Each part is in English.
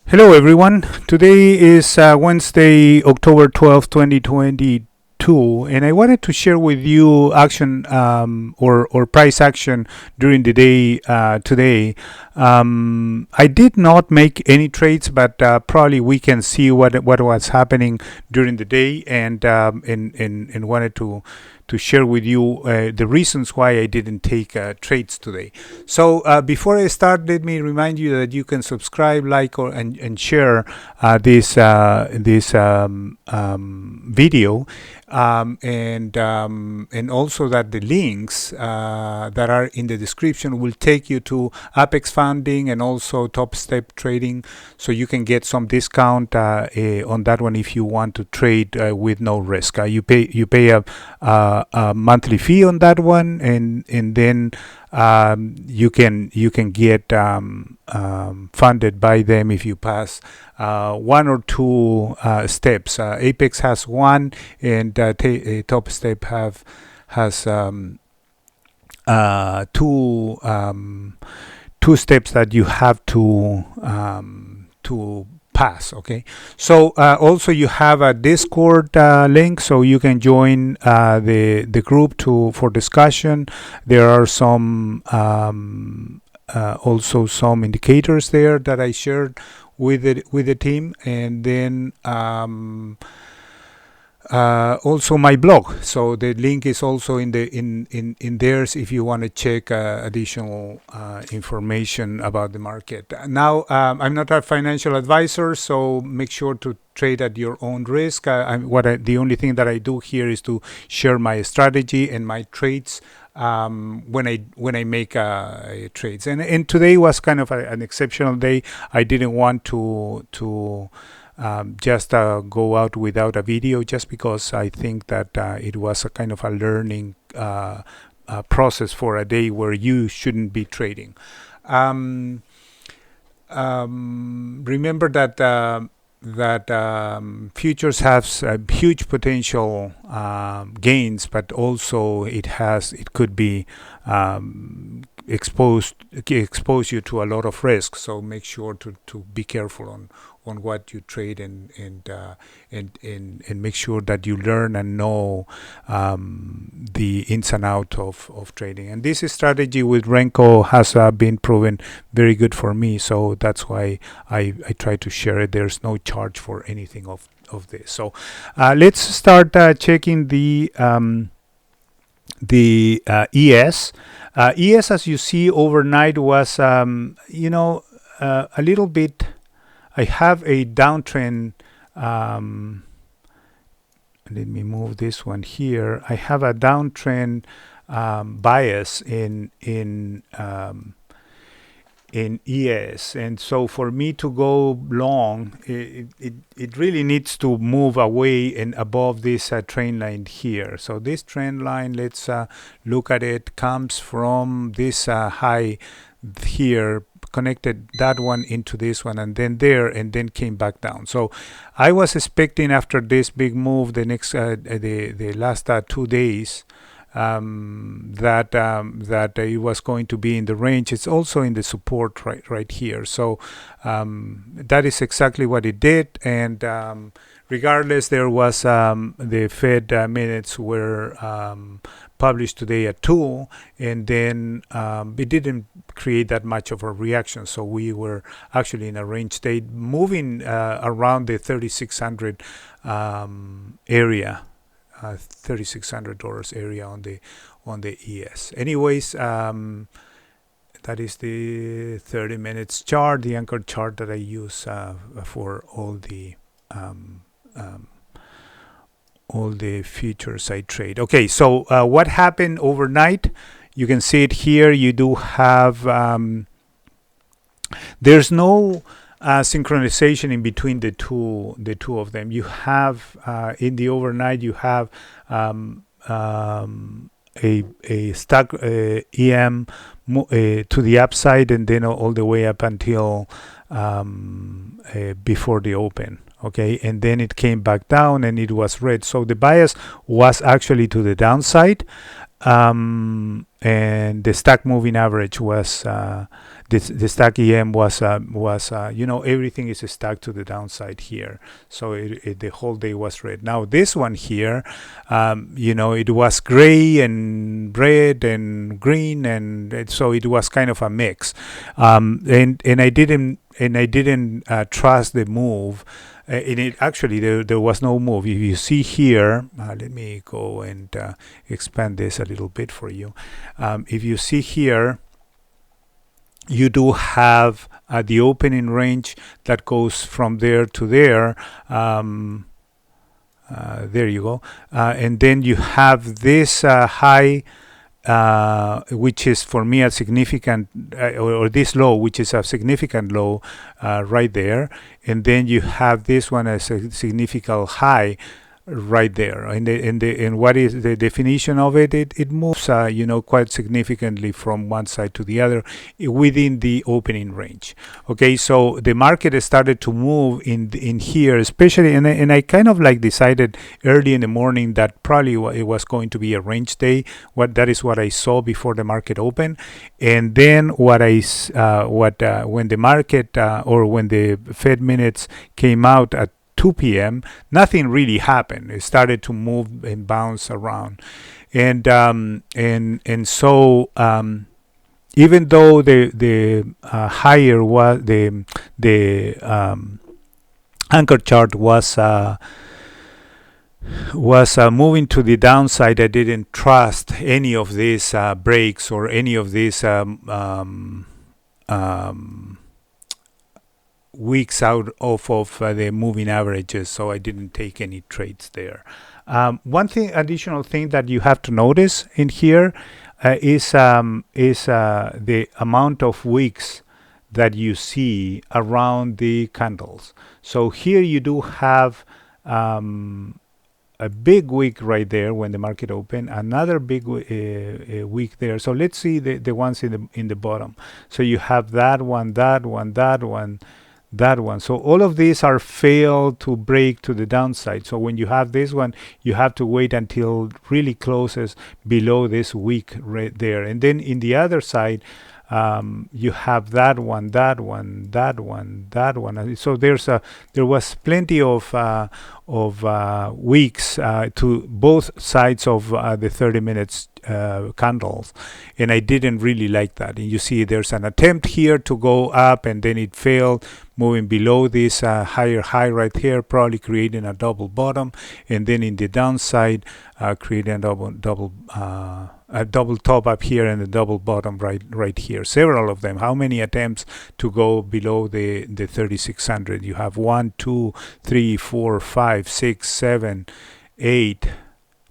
Hello everyone. Today is Wednesday, October 12th, 2022, and I wanted to share with you action or price action during the day today. I did not make any trades, but probably we can see what was happening during the day, and wanted to share with you the reasons why I didn't take trades today. So before I start, let me remind you that you can subscribe, like, and share this video, and also that the links that are in the description will take you to Apex Funding and also Top Step Trading, so you can get some discount on that one if you want to trade with no risk. You pay a monthly fee on that one, and then you can get funded by them if you pass one or two steps. Apex has one, and Top Step has two steps that you have to pass. Okay, so also you have a Discord link, so you can join the group for discussion. There are some also some indicators there that I shared with the team, and then also my blog. So the link is also in theirs if you want to check additional information about the market. Now, I'm not a financial advisor, so make sure to trade at your own risk. The only thing that I do here is to share my strategy and my trades when I make trades. And today was kind of an exceptional day. I didn't want to just go out without a video, just because I think that it was a kind of a learning process for a day where you shouldn't be trading. Remember that futures have huge potential gains, but also it could be expose you to a lot of risk. So make sure to be careful on what you trade, and make sure that you learn and know the ins and out of trading. And this strategy with Renko has been proven very good for me, so that's why I try to share it. There's no charge for anything of this. So let's start checking the ES. ES, as you see, overnight was a little bit. I have a downtrend. Let me move this one here. I have a downtrend bias in ES, and so for me to go long, it really needs to move away and above this trend line here. So this trend line, let's look at it, comes from this high here, connected that one into this one, and then there, and then came back down. So I was expecting after this big move, the next the last 2 days, that it was going to be in the range. It's also in the support right here. So that is exactly what it did. And regardless, there was the Fed minutes were published today at 2, and then it didn't create that much of a reaction. So we were actually in a range state, moving around the 3,600 area. $3,600 area on the ES. Anyways, that is the 30 minutes chart, the anchor chart that I use for all the futures I trade. Okay, so what happened overnight? You can see it here. You do have there's no synchronization in between the two of them. You have in the overnight, you have a stack EM to the upside, and then all the way up until before the open. Okay, and then it came back down and it was red. So the bias was actually to the downside, and the stack moving average was the stack EM was everything is stacked to the downside here. So the whole day was red. Now this one here, it was gray and red and green, and so it was kind of a mix. And I didn't trust the move. And it actually there was no move. If you see here, let me go and expand this a little bit for you. If you see here, you do have the opening range that goes from there to there. There you go. And then you have this high, which is for me a significant, or this low, which is a significant low right there. And then you have this one as a significant high right there. And what is the definition of it? It moves, quite significantly from one side to the other within the opening range. Okay, so the market started to move in here, especially, and I kind of like decided early in the morning that probably it was going to be a range day. That is what I saw before the market opened, and then when the market or when the Fed minutes came out at 2 p.m., nothing really happened. It started to move and bounce around, and so even though the higher was the anchor chart was moving to the downside, I didn't trust any of these breaks or any of these weeks out of the moving averages, so I didn't take any trades there. One additional thing that you have to notice in here is the amount of wicks that you see around the candles. So here you do have a big wick right there when the market opened, another big wick there. So let's see the ones in the bottom. So you have that one, that one, that one, that one. So all of these are failed to break to the downside. So when you have this one, you have to wait until it really closes below this wick right there. And then in the other side, you have that one, that one, that one, that one. So there was plenty of wicks to both sides of the 30 minutes candles, and I didn't really like that. And you see there's an attempt here to go up, and then it failed, moving below this higher high right here, probably creating a double bottom, and then in the downside creating a double top up here and a double bottom right here. Several of them. How many attempts to go below the 3600? You have 1, 2, 3, 4, 5, 6, 7, 8.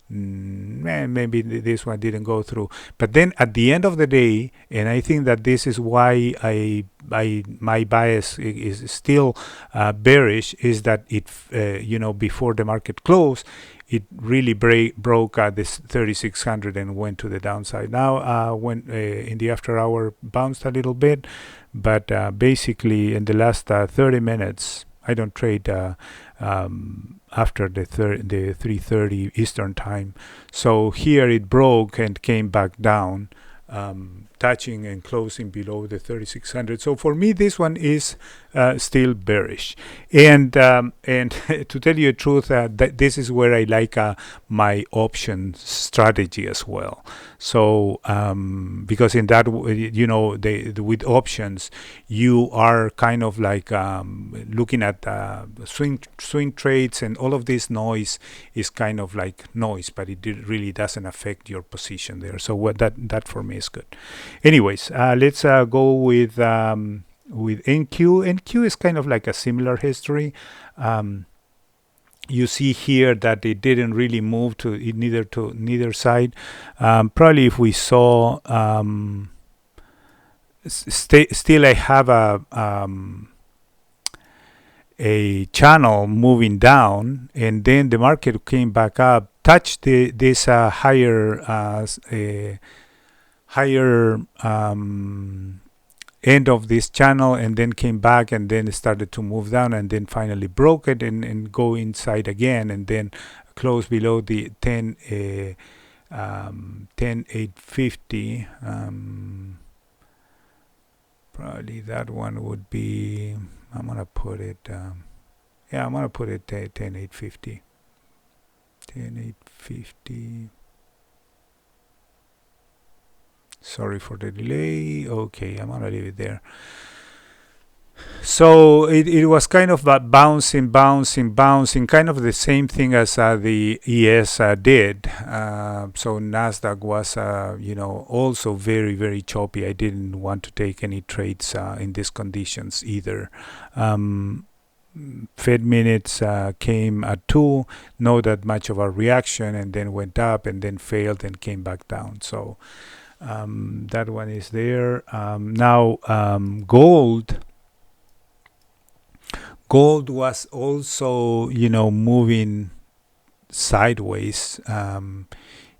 Maybe this one didn't go through, but then at the end of the day, and I think that this is why my bias is still bearish, is that it before the market closed, it really broke this 3600 and went to the downside. Now when in the after hour bounced a little bit, but basically in the last 30 minutes I don't trade after the 3:30 Eastern time. So here it broke and came back down, touching and closing below the 3600. So for me, this one is still bearish. And to tell you the truth, that this is where I like my option strategy as well. So because in that, with options, you are kind of like looking at swing trades, and all of this noise is kind of like noise, but it really doesn't affect your position there. So that for me is good. Anyways, let's go with NQ. NQ is kind of like a similar history. You see here that it didn't really move to neither side. Probably if we saw, still I have a channel moving down, and then the market came back up, touched this higher end of this channel, and then came back, and then it started to move down, and then finally broke it and go inside again, and then close below the 10,850. Probably that one would be. I'm gonna put it. I'm gonna put it 10,850. 10,850. Sorry for the delay. Okay, I'm gonna leave it there. So it was kind of bouncing, kind of the same thing as the ES did. So Nasdaq was, also very, very choppy. I didn't want to take any trades in these conditions either. Fed minutes came at 2, not that much of a reaction, and then went up and then failed and came back down. So that one is there. Now gold was also, moving sideways.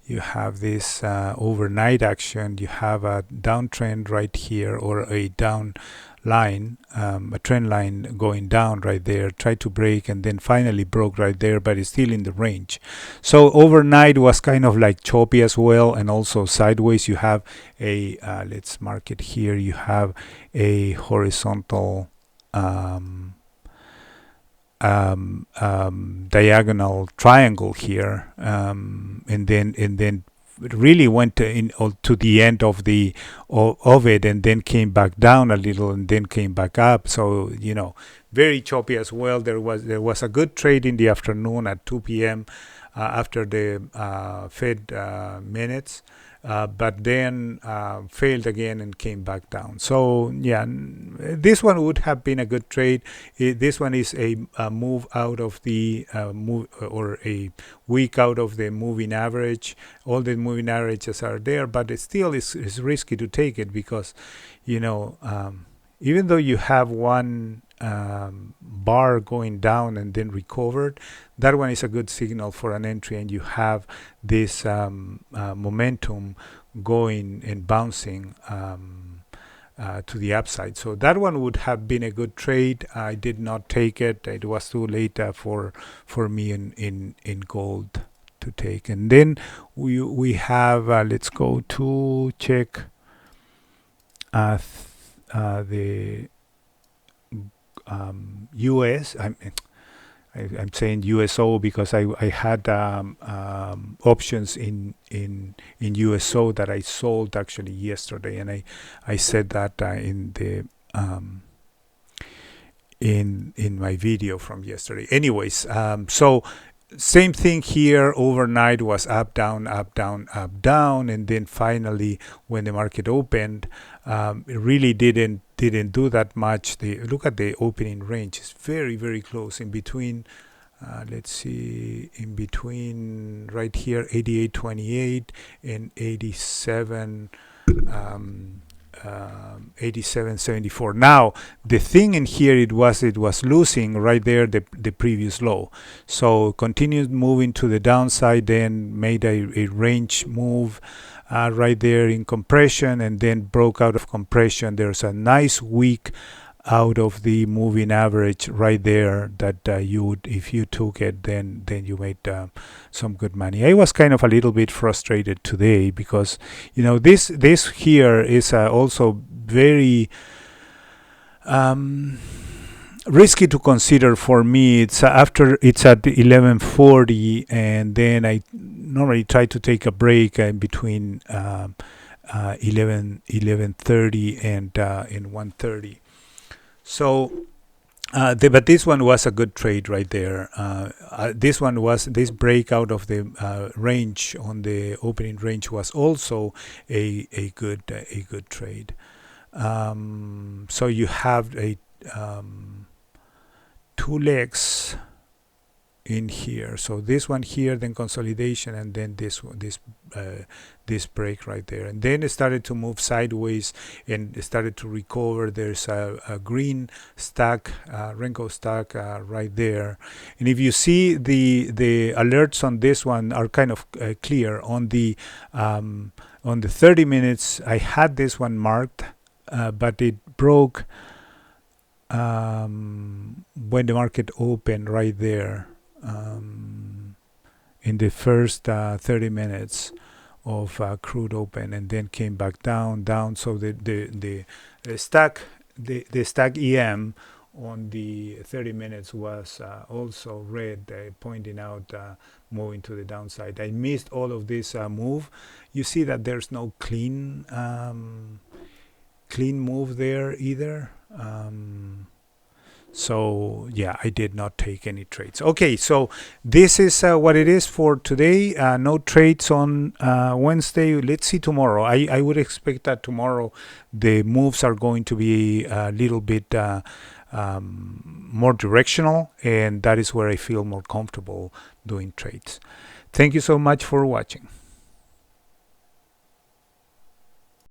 You have this overnight action. You have a downtrend right here, or a down line, a trend line going down right there. Tried to break and then finally broke right there, but it's still in the range. So overnight was kind of like choppy as well, and also sideways. You have a let's mark it here. You have a horizontal diagonal triangle here, and then it really went to the end of it, and then came back down a little, and then came back up. So very choppy as well. There was a good trade in the afternoon at 2 p.m. After the Fed minutes. But then failed again and came back down. So this one would have been a good trade. This one is a move out of the or a week out of the moving average. All the moving averages are there, but it still is risky to take it, because even though you have one bar going down and then recovered, that one is a good signal for an entry, and you have this momentum going and bouncing to the upside. So that one would have been a good trade. I did not take it. It was too late for me in gold to take. And then we have let's go to check the US. I'm saying USO because I had options in USO that I sold actually yesterday, and I said that in the in my video from yesterday. Anyways, so same thing here. Overnight was up, down, up, down, up, down, and then finally when the market opened, it really didn't do that much. Look at the opening range; it's very, very close in between. Let's see, in between right here, 88.28 and 87. 87.74. Now the thing in here, it was losing right there the previous low, so continued moving to the downside, then made a range move right there in compression, and then broke out of compression. There's a nice wick out of the moving average right there that you would, if you took it, then you made some good money. I was kind of a little bit frustrated today because this here is also very risky to consider for me. It's after it's at 11:40, and then I normally try to take a break in between 11:30 and 1:30. So, but this one was a good trade right there. This one was, this breakout of the range on the opening range was also a good trade. So you have a two legs in here. So this one here, then consolidation, and then this break right there, and then it started to move sideways and it started to recover. There's a green stack, Renko stack right there, and if you see the alerts on this one are kind of clear. On the 30 minutes, I had this one marked, but it broke when the market opened right there. In the first 30 minutes of crude open, and then came back down. So the stack the stack EM on the 30 minutes was also red, pointing out moving to the downside. I missed all of this move. You see that there's no clean move there either. So yeah, I did not take any trades. Okay, so this is what it is for today. No trades on Wednesday. Let's see tomorrow. I would expect that tomorrow the moves are going to be a little bit more directional, and that is where I feel more comfortable doing trades. Thank you so much for watching.